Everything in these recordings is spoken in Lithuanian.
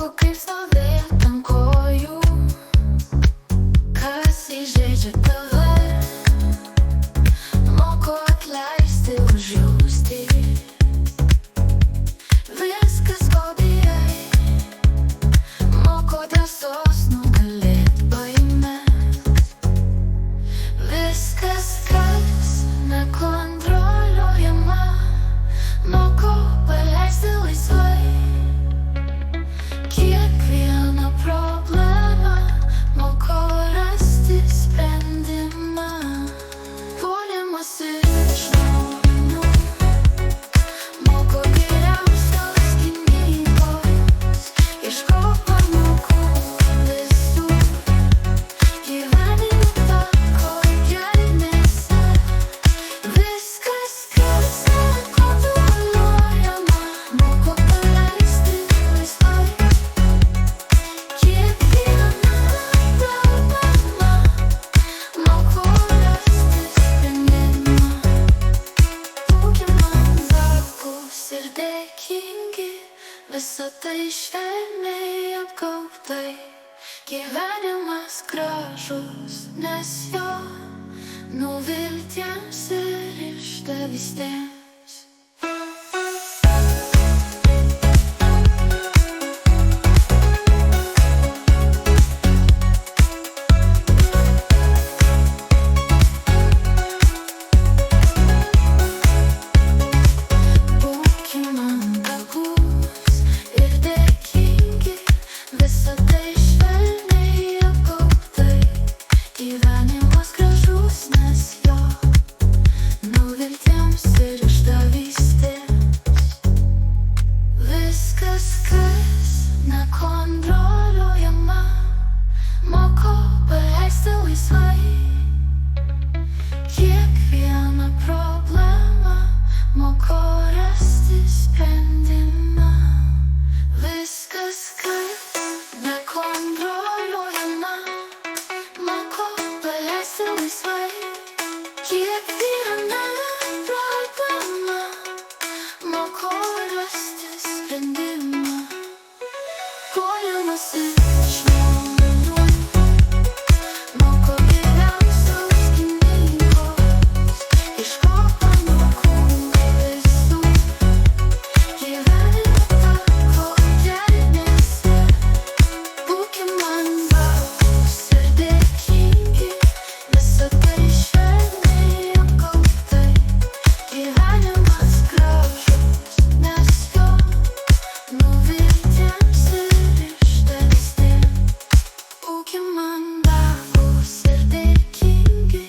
Moko kaip stovėt ant kojų, kas įžeidžia tave. Moko atleisti, užjausti viskas, ko bijai. Moko drąsos nugalėt baimes. Viskas, kas nekontroliuojama, moko paleisti laisvai. Kiekvieną problemą moko rasti sprendimą. Puolimas iš žmonių moko geriausios gynybos. Ieškok pamokų visų gyvenimo tako gelmėse. Viskas, kas nekontroliuojama, moko paleisti laisvai. Kiekvieną problemą moko rasti sprendimą. Būkim mandagūs ir dėkingi, visa tai švelniai apgaubtai. Gyvenimas gražus, nes jo nuviltiems ir išdavystėms. Būkim mandagūs ir dėkingi, visa tai švelniai apgaubtai. Gyvenimas gražus, nes jo nuviltiems ir išdavystėms. Viskas, kas nekontroliuojama, moko paleisti laisvai. Kiekvieną problemą moko rasti sprendimą. Viskas, kas nekontroliuojama, moko paleisti laisvai. Kiekvieną problemą moko rasti sprendimą. Puolimas iš žmonių moko geriausios gynybos. Ieškok pamokų visų gyvenimo tako gelmėse. Būkim mandagūs ir dėkingi, visa tai švelniai apgaubtai. Gyvenimas gražus, nes jo nuviltiems ir išdavystėms. Būkim mandagūs ir dėkingi,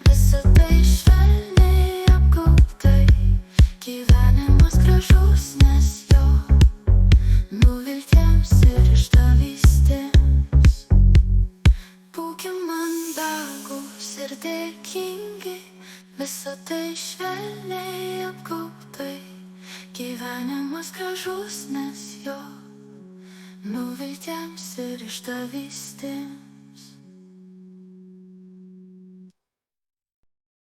visa tai švelniai apgaubtai. Gyvenimas gražus, nes jo nuviltiems ir išdavystėms. Būkim mandagūs ir dėkingi, visa tai švelniai apgaubtai. Gyvenimas gražus, nes jo nuviltiems ir išdavystėms.